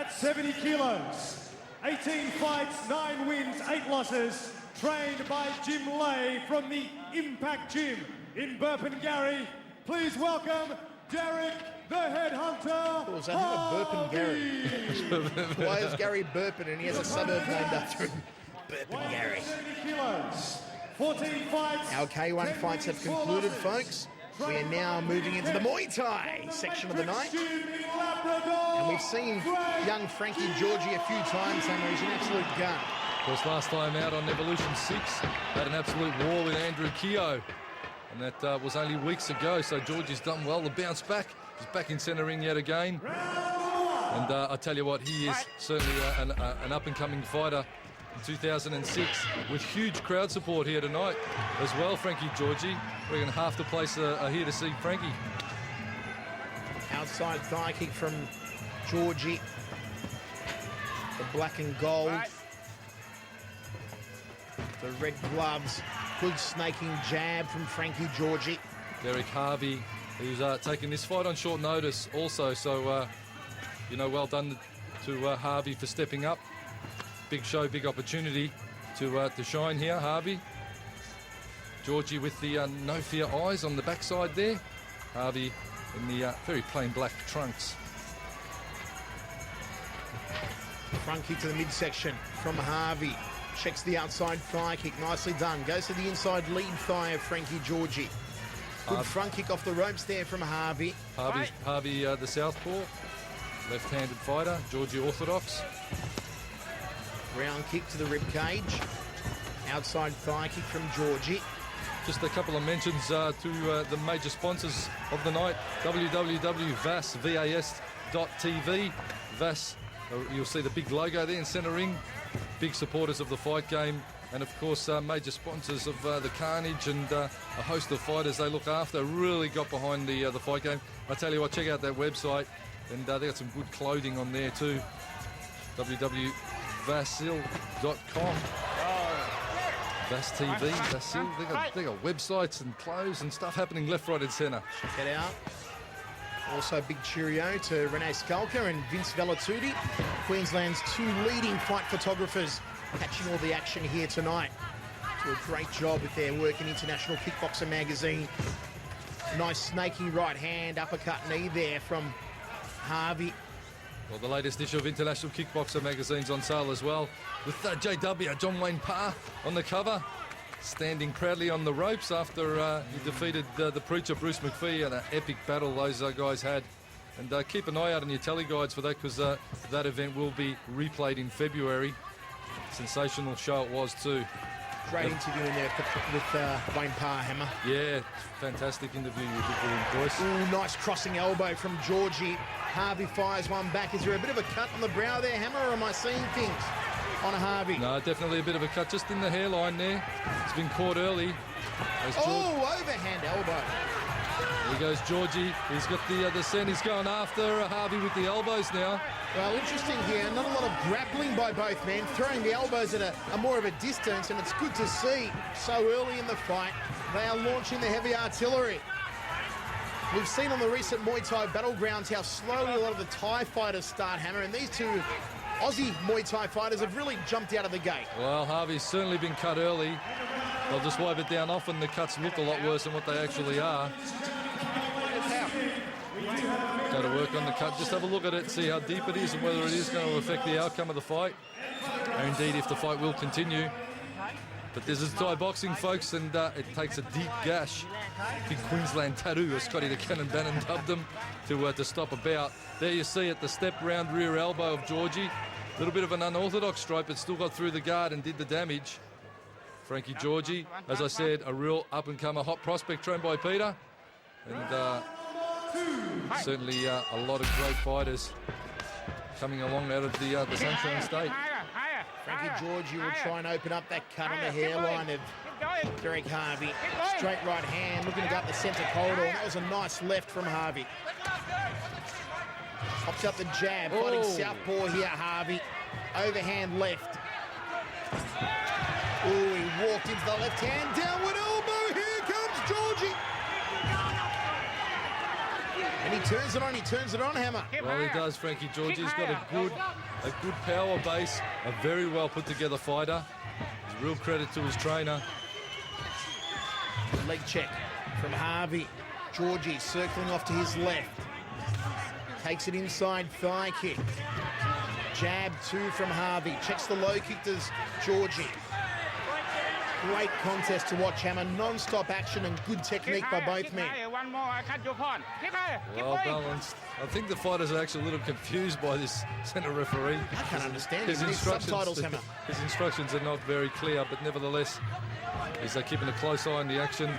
At 70 kilos, 18 fights, 9 wins, 8 losses, trained by Jim Lay from the Impact Gym in Burpengary. Please welcome Derek the Headhunter. Was that Burpengary? Why is Gary Burpin and he has a suburb named after him? Burpengary. 70 kilos, 14 fights. Our K1 fights have concluded, folks. We are now moving into the Muay Thai section of the night. And we've seen young Frankie Giorgi a few times, and he's an absolute gun. Of course, last time out on Evolution 6, had an absolute war with Andrew Keogh. And that was only weeks ago, so Giorgi's done well to bounce back. He's back in centre ring yet again. And I tell you what, he is certainly an up-and-coming fighter in 2006 with huge crowd support here tonight as well, Frankie Giorgi. I reckon half the place are here to see Frankie. Outside thigh kick from Giorgi. The black and gold. The red gloves. Good snaking jab from Frankie Giorgi. Derek Harvey, who's taking this fight on short notice also. So, well done to Harvey for stepping up. Big show, big opportunity to shine here, Harvey. Giorgi with the no fear eyes on the backside there. Harvey in the very plain black trunks. Front kick to the midsection from Harvey. Checks the outside thigh kick, nicely done. Goes to the inside lead thigh of Frankie Giorgi. Good front kick off the ropes there from Harvey. Harvey the southpaw, left-handed fighter. Giorgi orthodox. Round kick to the rib cage. Outside thigh kick from Giorgi. Just a couple of mentions to the major sponsors of the night. www.vas.tv. VAS, you'll see the big logo there in centre ring. Big supporters of the fight game. And, of course, major sponsors of the Carnage and a host of fighters they look after. Really got behind the fight game. I tell you what, check out that website. And they got some good clothing on there too. www.vasil.com. VAS TV, Vasil, they got websites and clothes and stuff happening left, right and centre. Check it out. Also big cheerio to Renee Skalka and Vince Velatuti, Queensland's 2 leading fight photographers, catching all the action here tonight. Do a great job with their work in International Kickboxer magazine. Nice snaky right hand, uppercut knee there from Harvey. Well, the latest issue of International Kickboxer magazine's on sale as well, with JW, John Wayne Parr, on the cover, standing proudly on the ropes after he defeated the Preacher, Bruce McPhee, in an epic battle those guys had. And keep an eye out on your teleguides for that, because that event will be replayed in February. Sensational show it was too. Great interview in there with Wayne Parr, Hammer. Yeah, fantastic interview you did with him, Joyce. Ooh, nice crossing elbow from Giorgi. Harvey fires one back. Is there a bit of a cut on the brow there, Hammer, or am I seeing things on Harvey? No, definitely a bit of a cut just in the hairline there. It's been caught early. Overhand elbow. Here goes Giorgi. He's got the scent. He's going after Harvey with the elbows now. Well, interesting here. Not a lot of grappling by both men. Throwing the elbows at a more of a distance, and it's good to see so early in the fight. They are launching the heavy artillery. We've seen on the recent Muay Thai battlegrounds how slowly a lot of the Thai fighters start, Hammer, and these 2 Aussie Muay Thai fighters have really jumped out of the gate. Well, Harvey's certainly been cut early. They'll just wipe it down. Often the cuts look a lot worse than what they actually are. Got to work on the cut. Just have a look at it, see how deep it is and whether it is going to affect the outcome of the fight. Or indeed, if the fight will continue. But this is Thai boxing, folks, and it takes a deep gash. Big Queensland tattoo, as Scotty the Cannon Bannon dubbed them, to stop a bout. There you see it, the step round rear elbow of Giorgi. A little bit of an unorthodox strike, but still got through the guard and did the damage. Frankie Giorgi, as I said, a real up-and-comer, hot prospect trained by Peter. And certainly a lot of great fighters coming along out of the Sunshine State. Frankie Giorgi will try and open up that cut on the hairline of Derek Harvey. Straight right hand, looking to go up the centre corridor. That was a nice left from Harvey. Pops up the jab, fighting southpaw here, Harvey. Overhand left. Ooh, he walked into the left hand, downward elbow. Here comes Giorgi. And he turns it on, Hammer. Well, he does, Frankie Giorgi. He's got a good power base, a very well put together fighter. It's real credit to his trainer. Leg check from Harvey. Giorgi circling off to his left. Takes it inside, thigh kick. Jab 2 from Harvey. Checks the low kick, does Giorgi. Great contest to watch, Hammer. Non-stop action and good technique by both men. Well balanced. I think the fighters are actually a little confused by this centre referee. I can't understand His subtitles, Hammer. His instructions are not very clear, but nevertheless, he's keeping a close eye on the action.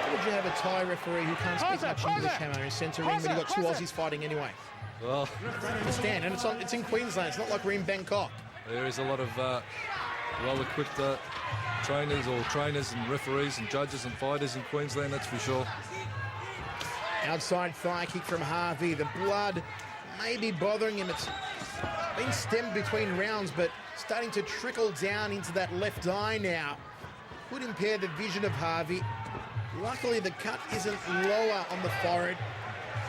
Would you have a Thai referee who can't speak much English, Hammer, in centre ring, but you've got 2 Aussies fighting anyway? Well, I understand, and it's in Queensland. It's not like we're in Bangkok. there is a lot of well-equipped trainers and referees and judges and fighters in Queensland, that's for sure. Outside thigh kick from Harvey. The blood may be bothering him. It's been stemmed between rounds, but starting to trickle down into that left eye now. Could impair the vision of Harvey. Luckily, the cut isn't lower on the forehead,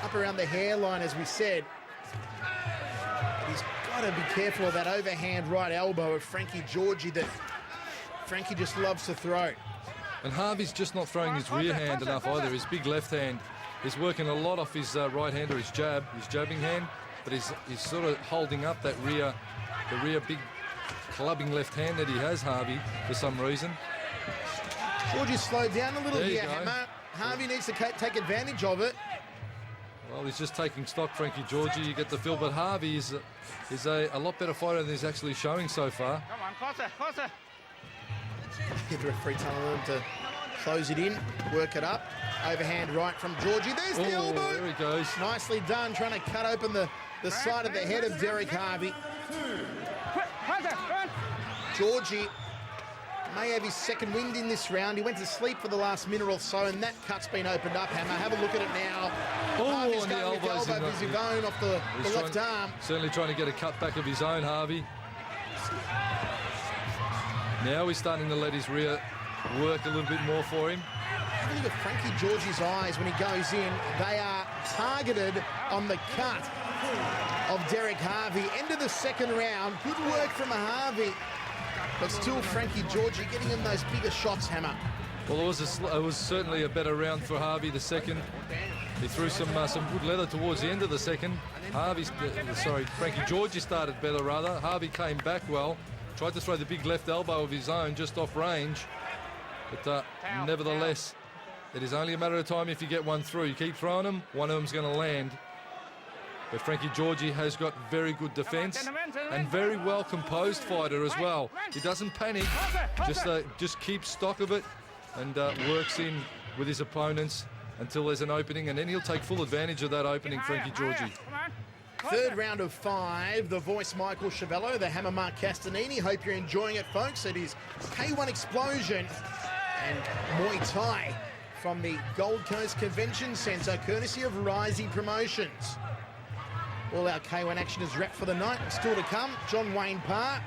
up around the hairline, as we said. But he's got to be careful of that overhand right elbow of Frankie Giorgi that Frankie just loves to throw. And Harvey's just not throwing his rear hand enough either. His big left hand is working a lot off his right hand or his jabbing hand, but he's sort of holding up that the rear big clubbing left hand that he has, Harvey, for some reason. Giorgi slowed down a little here, Hammer. Harvey needs to take advantage of it. Well, he's just taking stock, Frankie Giorgi, you get the feel, but Harvey is a lot better fighter than he's actually showing so far. Come on, closer. The referee telling him to close it in, work it up. Overhand right from Giorgi. There's the elbow. There he goes. Nicely done, trying to cut open the side of the head of Derek Harvey. Giorgi may have his second wind in this round. He went to sleep for the last minute or so, and that cut's been opened up, Hammer. Have a look at it now. Harvey's and going with the elbow of his own off the left arm. Certainly trying to get a cut back of his own, Harvey. Now he's starting to let his rear work a little bit more for him. Have a look at Frankie Giorgi's eyes when he goes in. They are targeted on the cut of Derek Harvey. End of the second round. Good work from Harvey. But still, Frankie Giorgi getting in those bigger shots, Hammer. Well, it was certainly a better round for Harvey the second. He threw some good leather towards the end of the second. Frankie Giorgi started better, rather. Harvey came back well. Tried to throw the big left elbow of his own just off range. But nevertheless, it is only a matter of time if you get one through. You keep throwing them, one of them's going to land. But Frankie Giorgi has got very good defence and very well composed fighter as well. He doesn't panic, just keeps stock of it and works in with his opponents until there's an opening, and then he'll take full advantage of that opening, Frankie Giorgi. Third round of 5. The voice Michael Chiavello, the hammer Mark Castanini. Hope you're enjoying it, folks. It is K1 Explosion and Muay Thai from the Gold Coast Convention Centre, courtesy of Rising Promotions. All our K1 action is wrapped for the night. Still to come, John Wayne Parr,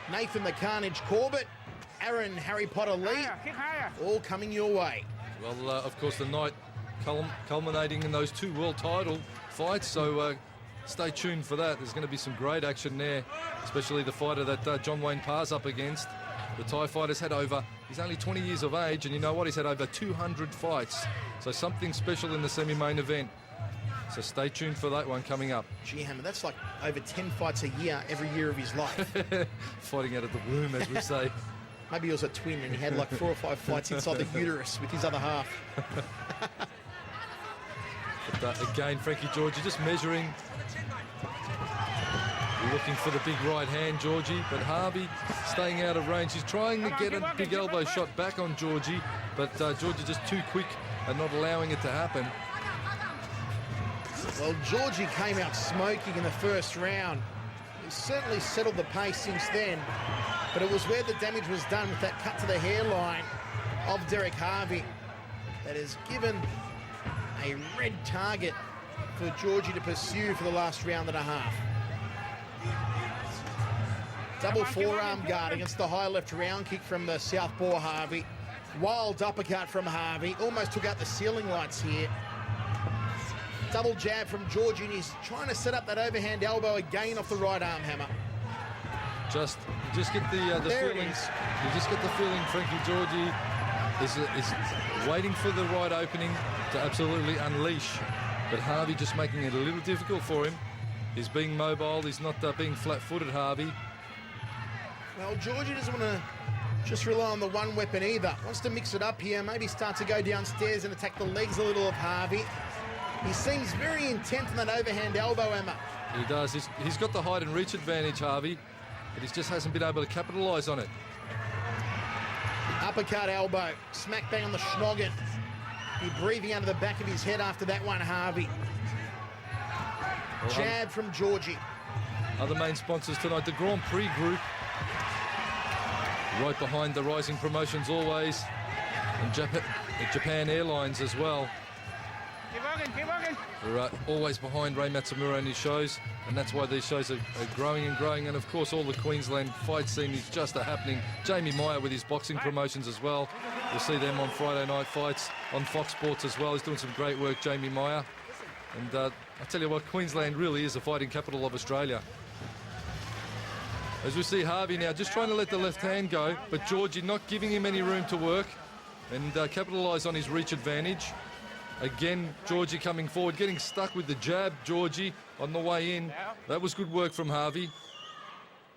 Nathan the Carnage Corbett, Aaron Harry Potter Lee, all coming your way. Well, of course, the night culminating in those 2 world title fights, so stay tuned for that. There's going to be some great action there, especially the fighter that John Wayne Parr's up against. The Thai fighter's he's only 20 years of age, and you know what? He's had over 200 fights. So something special in the semi-main event. So stay tuned for that one coming up. Gee, Hammer, that's like over 10 fights a year, every year of his life. Fighting out of the womb, as we say. Maybe he was a twin and he had like 4 or 5 fights inside the uterus with his other half. But again, Frankie Giorgi just measuring. Looking for the big right hand, Giorgi, but Harvey staying out of range. He's trying to get a big elbow shot back on Giorgi, but Giorgi just too quick and not allowing it to happen. Well, Giorgi came out smoking in the first round. He's certainly settled the pace since then, but it was where the damage was done with that cut to the hairline of Derek Harvey that has given a red target for Giorgi to pursue for the last round and a half. Double forearm guard against the high left round kick from the southpaw Harvey. Wild uppercut from Harvey. Almost took out the ceiling lights here. Double jab from Giorgi, and he's trying to set up that overhand elbow again off the right arm hammer. Just get the feeling. You just get the feeling Frankie Giorgi is waiting for the right opening to absolutely unleash. But Harvey just making it a little difficult for him. He's being mobile. He's not being flat-footed, Harvey. Well, Giorgi doesn't want to just rely on the one weapon either. Wants to mix it up here, maybe start to go downstairs and attack the legs a little of Harvey. He seems very intent on that overhand elbow, Emma. He does. He's got the height and reach advantage, Harvey, but he just hasn't been able to capitalise on it. Uppercut elbow, smack bang on the schnoggin. Be breathing under the back of his head after that one, Harvey. Jab from Giorgi. Other main sponsors tonight, the Grand Prix group. Right behind the Rising Promotions always. And Japan Airlines as well. Keep working. We're always behind Ray Matsumura and his shows, and that's why these shows are growing and growing. And of course, all the Queensland fight scene is just happening. Jamie Meyer with his boxing promotions as well. You'll see them on Friday night fights on Fox Sports as well. He's doing some great work, Jamie Meyer. And I tell you what, Queensland really is the fighting capital of Australia. As we see Harvey now just trying to let the left hand go, but Giorgi not giving him any room to work and capitalise on his reach advantage. Again, Giorgi coming forward, getting stuck with the jab, Giorgi, on the way in. That was good work from Harvey.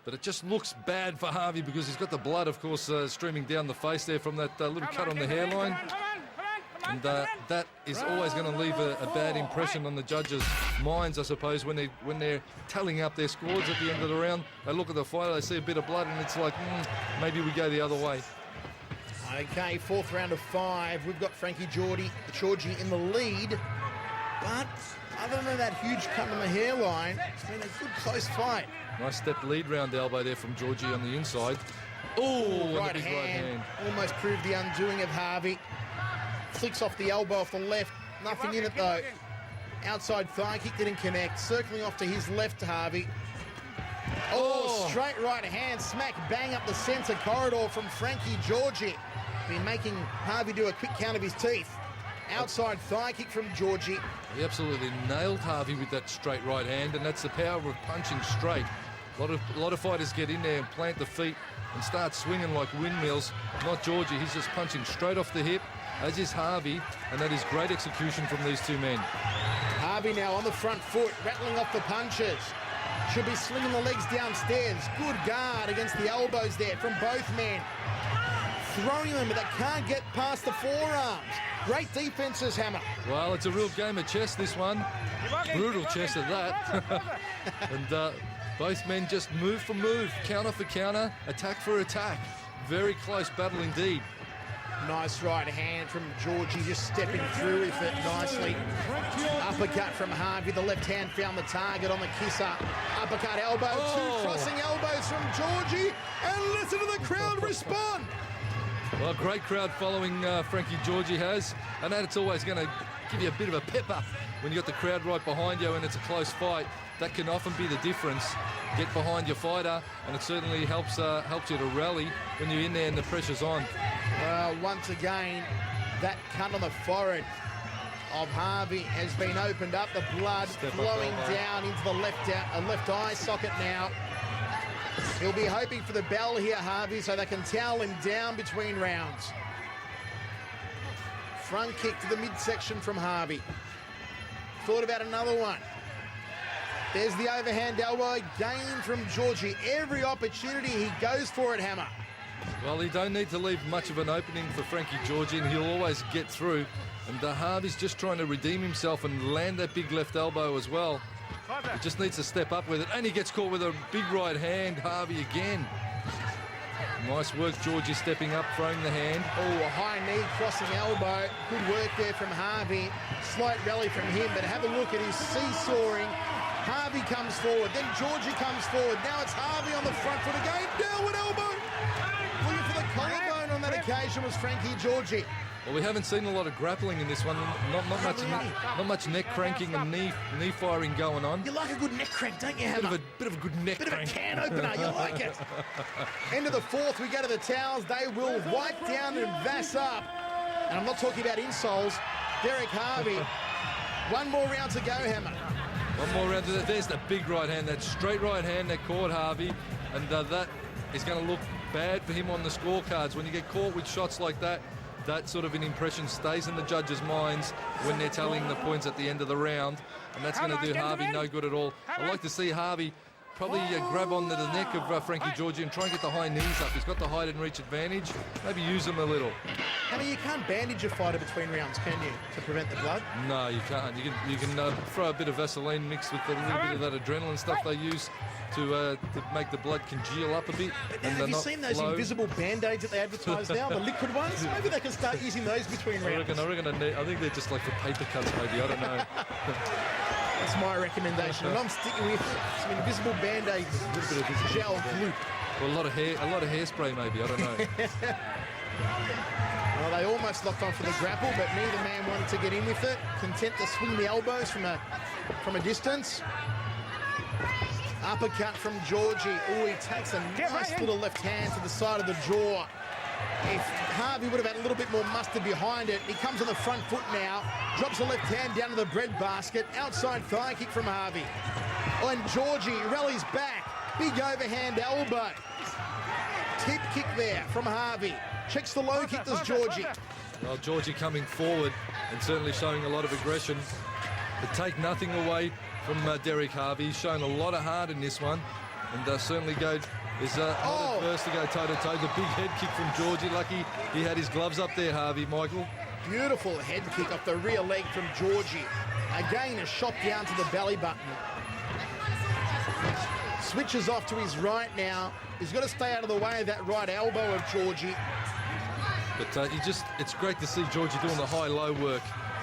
But it just looks bad for Harvey because he's got the blood, of course, streaming down the face there from that little cut on the hairline. And that is always going to leave a bad impression on the judges' minds, I suppose, when they're tallying up their scores at the end of the round. They look at the fighter, they see a bit of blood, and it's like, maybe we go the other way. Okay, fourth round of 5. We've got Frankie Giorgi in the lead. But other than that huge cut on the hairline, it's been a good close fight. Nice step lead round elbow there from Giorgi on the inside. Oh, right hand. Almost proved the undoing of Harvey. Flicks off the elbow off the left. Nothing in it though. Outside thigh kick didn't connect. Circling off to his left, Harvey. Oh, straight right hand. Smack bang up the centre corridor from Frankie Giorgi. Been making Harvey do a quick count of his teeth. Outside thigh kick from Giorgi. He absolutely nailed Harvey with that straight right hand, and that's the power of punching straight. A lot of fighters get in there and plant the feet and start swinging like windmills. Not Giorgi. He's just punching straight off the hip, as is Harvey, and that is great execution from these two men. Harvey now on the front foot, rattling off the punches. Should be slinging the legs downstairs. Good guard against the elbows there from both men. Throwing them, but they can't get past the forearms. Great defenses, Hammer. Well, it's a real game of chess, this one. Brutal chess at that. And both men just move for move, counter for counter, attack for attack. Very close battle indeed. Nice right hand from Giorgi, just stepping through with it nicely. Uppercut from Harvey. The left hand found the target on the kisser. Uppercut elbow, 2 crossing elbows from Giorgi. And listen to the crowd respond. Well, great crowd following Frankie Giorgi has. And that's always going to give you a bit of a pepper when you got the crowd right behind you and it's a close fight. That can often be the difference. Get behind your fighter, and it certainly helps you to rally when you're in there and the pressure's on. Well, once again, that cut on the forehead of Harvey has been opened up. The blood flowing down into the left eye socket now. He'll be hoping for the bell here, Harvey, so they can towel him down between rounds. Front kick to the midsection from Harvey. Thought about another one. There's the overhand elbow again from Giorgi. Every opportunity he goes for it, Hammer. Well, he don't need to leave much of an opening for Frankie Giorgi, and he'll always get through. And Harvey's just trying to redeem himself and land that big left elbow as well. He just needs to step up with it. And he gets caught with a big right hand, Harvey again. Nice work, Giorgi stepping up, throwing the hand. Oh, a high knee, crossing elbow. Good work there from Harvey. Slight rally from him, but have a look at his seesawing. Harvey comes forward, then Giorgi comes forward. Now it's Harvey on the front foot again. Downward elbow. Looking for the collarbone on that occasion was Frankie Giorgi. Well, we haven't seen a lot of grappling in this one. Not much neck cranking and knee firing going on. You like a good neck crank, don't you, Hammer? Bit of a good neck Bit of a crank. can opener, you like it. End of the fourth, we go to the towels. They will wipe down and vass up. And I'm not talking about insoles. Derek Harvey. One more round to go, Hammer. One more round. There's the big right hand, that straight right hand that caught Harvey. And that is going to look bad for him on the scorecards. When you get caught with shots like that, that sort of an impression stays in the judges' minds when they're tallying the points at the end of the round. And that's going to do Harvey no good at all. I'd like to see Harvey probably grab onto the neck of Frankie Giorgi and try and get the high knees up. He's got the height and reach advantage. Maybe use them a little. I mean, you can't bandage a fighter between rounds, can you, to prevent the blood? No, you can't. You can throw a bit of Vaseline mixed with a little bit of that adrenaline stuff they use to make the blood congeal up a bit. And have you seen those invisible Band-Aids that they advertise now, the liquid ones? Maybe they can start using those between rounds. I think they're just like for paper cuts, maybe. I don't know. That's my recommendation, and I'm sticking with some invisible Band-Aids. A little bit of gel glue. Well, a lot of hairspray, maybe. I don't know. Well, they almost locked on for the grapple, but neither man wanted to get in with it. Content to swing the elbows from a distance. Uppercut from Giorgi. Oh, he takes a nice little left hand to the side of the jaw. If Harvey would have had a little bit more mustard behind it, he comes on the front foot now, drops the left hand down to the bread basket, outside thigh kick from Harvey. Oh, and Giorgi rallies back, big overhand elbow. Tip kick there from Harvey. Checks the low kick, does Giorgi. Well, Giorgi coming forward and certainly showing a lot of aggression. But take nothing away from Derek Harvey. He's shown a lot of heart in this one, and certainly is not adverse to go toe-to-toe. The big head kick from Giorgi. Lucky he had his gloves up there, Harvey, Michael. Beautiful head kick off the rear leg from Giorgi. Again, a shot down to the belly button. Switches off to his right now. He's got to stay out of the way of that right elbow of Giorgi. But it's great to see Giorgi doing the high-low work.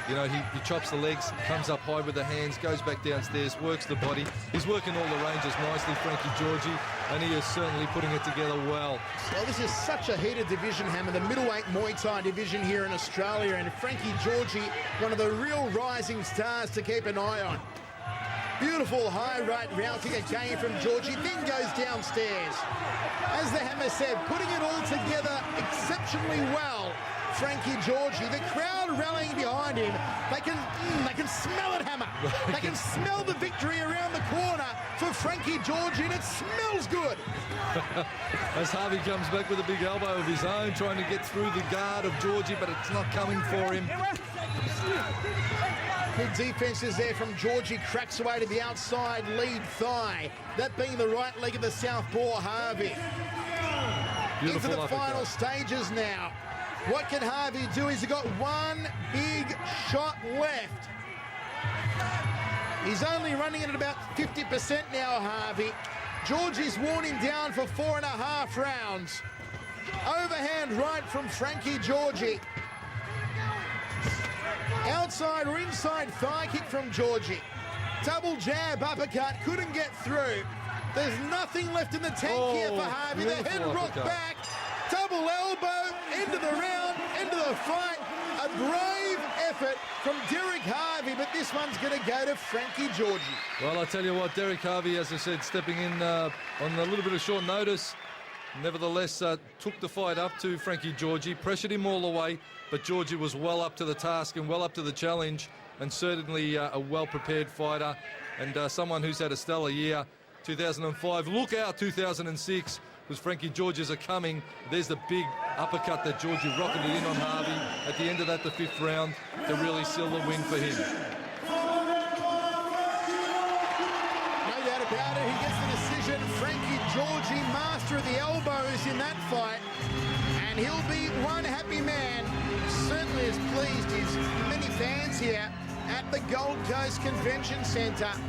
You know, he chops the legs, comes up high with the hands, goes back downstairs, works the body. He's working all the ranges nicely, Frankie Giorgi, and he is certainly putting it together well. Well, this is such a heated division, Hammer, the middleweight Muay Thai division here in Australia, and Frankie Giorgi, one of the real rising stars to keep an eye on. Beautiful high right round kick again from Giorgi, then goes downstairs. As the Hammer said, putting it all together exceptionally well. Frankie Giorgi, the crowd rallying behind him. They can smell it, Hammer. They can smell the victory around the corner for Frankie Giorgi, and it smells good. As Harvey comes back with a big elbow of his own, trying to get through the guard of Giorgi, but it's not coming for him. Good defenses there from Giorgi, cracks away to the outside lead thigh. That being the right leg of the southpaw, Harvey. Beautiful into the uppercut. final stages now. What can Harvey do? He's got one big shot left. He's only running at about 50% now, Harvey. Giorgi's worn him down for 4.5 rounds. Overhand right from Frankie Giorgi. Outside or inside thigh kick from Giorgi. Double jab uppercut, couldn't get through. There's nothing left in the tank here for Harvey. The head rocked back. Double elbow, end of the round, end of the fight. A brave effort from Derek Harvey, but this one's going to go to Frankie Giorgi. Well, I tell you what, Derek Harvey, as I said, stepping in on a little bit of short notice, nevertheless took the fight up to Frankie Giorgi, pressured him all the way, but Giorgi was well up to the task and well up to the challenge, and certainly a well-prepared fighter, and someone who's had a stellar year. 2005, look out 2006, because Frankie Giorgi's are coming. There's the big uppercut that Giorgi rocketed in on Harvey at the end of that, the 5th round, to really seal the win for him. No doubt about it, he gets the decision. Frankie Giorgi, master of the elbows in that fight, and he'll be one happy man. Certainly has pleased his many fans here at the Gold Coast Convention Centre.